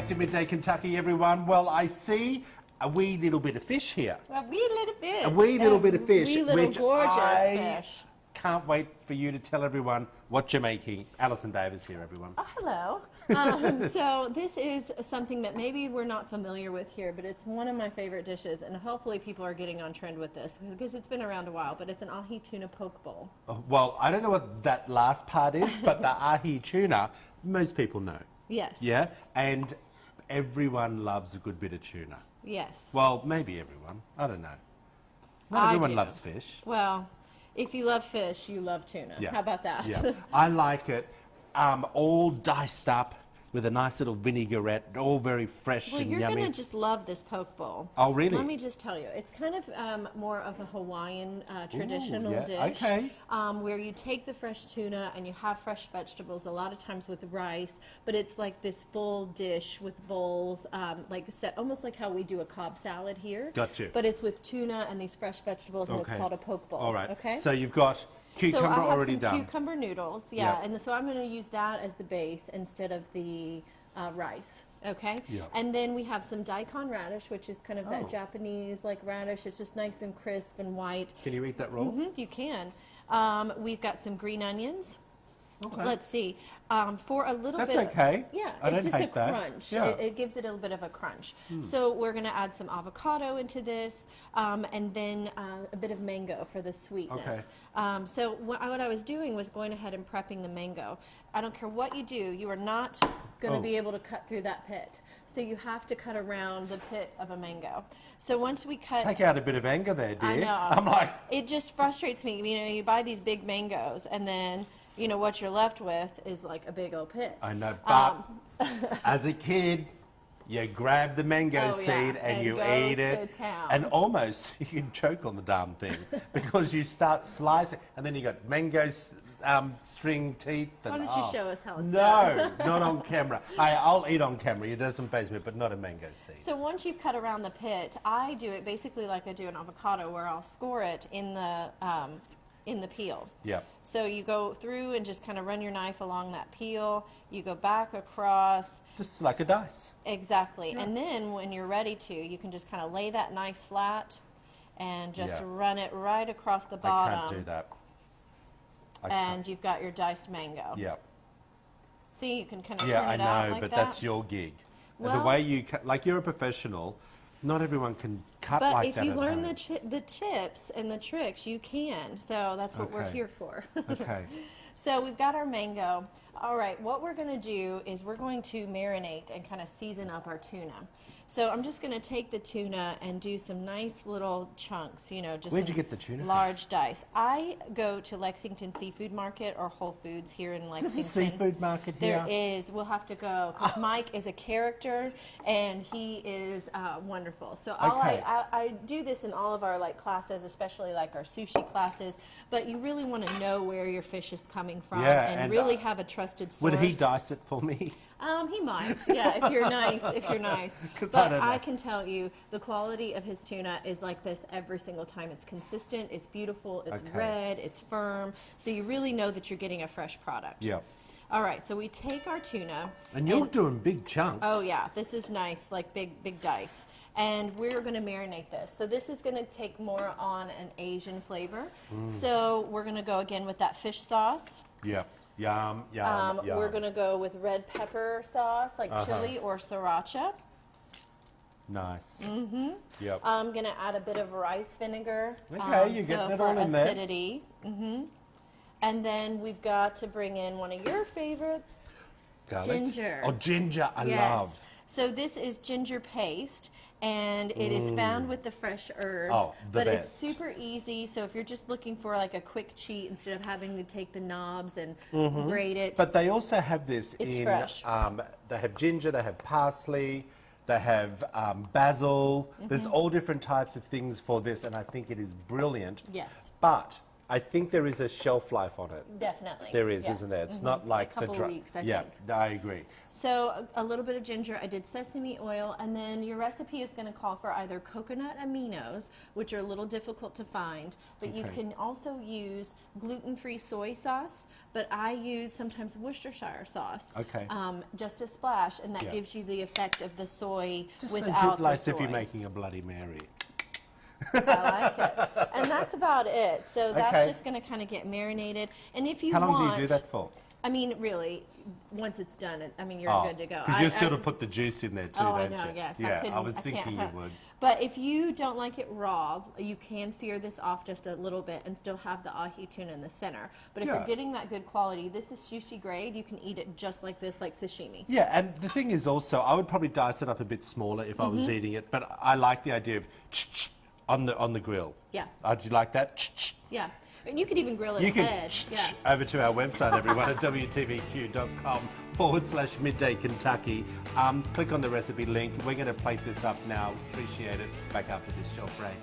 Back to Midday Kentucky, everyone. Well, I see a wee little bit of fish here. A wee little bit. A wee little bit of fish, wee little which gorgeous I fish. can't wait for you to tell everyone what you're making. Allison Davis here, everyone. Oh, hello. So this is something that maybe we're not familiar with here, but it's one of my favorite dishes, and hopefully people are getting on trend with this because it's been around a while, but it's an ahi tuna poke bowl. Well, I don't know what that last part is, but the ahi tuna, most people know. Yes. Yeah? And everyone loves a good bit of tuna. Yes. Well, maybe everyone. I don't know. Not everyone loves fish. Well, if you love fish, you love tuna. Yeah. How about that? Yeah. I like it all diced up with a nice little vinaigrette, all very fresh Well, and you're yummy. going to just love this poke bowl. Oh, really? Let me just tell you, it's kind of more of a Hawaiian traditional yeah, dish. okay. Where you take the fresh tuna and you have fresh vegetables, a lot of times with rice, but it's like this full dish with bowls, like set, almost like how we do a Cobb salad here. Got you. But it's with tuna and these fresh vegetables, and it's called a poke bowl. All right. Okay. So you've got cucumber so I have already some done. cucumber noodles, Yeah. and so I'm going to use that as the base instead of the rice. Okay. Yeah. And then we have some daikon radish, which is kind of Oh. that Japanese like radish. It's just nice and crisp and white. Can you eat that raw? You can. We've got some green onions. Okay. Let's see. For a little That's bit. okay. Yeah, I it's don't just hate a that. crunch. Yeah. It gives it a little bit of a crunch. So we're going to add some avocado into this, and then a bit of mango for the sweetness. So what I was doing was going ahead and prepping the mango. I don't care what you do, you are not going to be able to cut through that pit. So you have to cut around the pit of a mango. So once we cut... Take out a bit of anger there, dear. I know. I'm like... It just frustrates me. You know, you buy these big mangoes, and then, you know, what you're left with is like a big old pit. I know, but as a kid, you grab the mango Oh, yeah, seed and you go eat to it, town. and almost you can choke on the damn thing because you start slicing, and then you got mango string teeth. And, Why don't you show us how it's done? No, not on camera. I'll eat on camera. It doesn't faze me, but not a mango seed. So once you've cut around the pit, I do it basically like I do an avocado, where I'll score it in the peel. Yep. So you go through and just kind of run your knife along that peel. You go back across. Just like a dice. Exactly. And then when you're ready to, you can just kind of lay that knife flat and just run it right across the bottom. I can't do that. And you've got your diced mango. Yep. See, you can kind of Yeah, turn I it out know, like but that. that's your gig. The Well- way you cut, like you're a professional, not everyone can cut But like if that you at learn home. the tips and the tricks, you can. So that's what we're Okay. here for. Okay. So we've got our mango. All right, what we're going to do is we're going to marinate and kind of season up our tuna. So I'm just going to take the tuna and do some nice little chunks, you know, just Where'd you some get the tuna from? large dice. I go to Lexington Seafood Market or Whole Foods here in Lexington. There's a seafood market here. There is. We'll have to go because Mike is a character and he is wonderful. So Okay. I do this in all of our like classes, especially like our sushi classes. But you really want to know where your fish is coming from and really have a trusted source. Would he dice it for me? He might, yeah, if you're nice, if you're nice. 'Cause But I don't know. I can tell you, the quality of his tuna is like this every single time. It's consistent, it's beautiful, it's Okay. red, it's firm. So you really know that you're getting a fresh product. Yep. All right, so we take our tuna. And you're doing big chunks. Oh yeah, this is nice, like big dice. And we're going to marinate this. So this is going to take more on an Asian flavor. So we're going to go again with that fish sauce. Yep. Yum, yum, yum. We're going to go with red pepper sauce, like chili or sriracha. Nice. Yep. I'm going to add a bit of rice vinegar. Okay, you're getting it all in there. For acidity. And then we've got to bring in one of your favorites, Garlic. ginger. Oh, ginger, I Yes. love. So this is ginger paste, and it is found with the fresh herbs. Oh, the but it's best. super easy. So if you're just looking for like a quick cheat instead of having to take the knobs and grate it. But they also have this It's in, fresh. they have ginger, they have parsley, they have basil. There's all different types of things for this, and I think it is brilliant. Yes. But I think there is a shelf life on it. Definitely. There is, yes. isn't there? It's not like a couple the weeks, I yeah, think. I agree. So a little bit of ginger. I did sesame oil, and then your recipe is going to call for either coconut aminos, which are a little difficult to find, but you can also use gluten-free soy sauce. But I use sometimes Worcestershire sauce. Okay. Just a splash, and that gives you the effect of the soy Just without like the soy. if you're making a Bloody Mary. I like it. And that's about it. So that's Okay. just going to kind of get marinated. And if you How long want, do you do that for? I mean, really, once it's done, I mean, you're good to go. Because you sort of put the juice in there too, Oh, I don't know, you? yes. Yeah, I was can't thinking you would. But if you don't like it raw, you can sear this off just a little bit and still have the ahi tuna in the center. But if you're getting that good quality, this is sushi grade. You can eat it just like this, like sashimi. Yeah, and the thing is also, I would probably dice it up a bit smaller if I was eating it, but I like the idea of on the grill. Yeah. Do you like that? Yeah. And you could even grill it You can ahead. Yeah. over to our website, everyone, at wtvq.com/midday Kentucky. Click on the recipe link. We're going to plate this up now. Appreciate it. Back after this short break.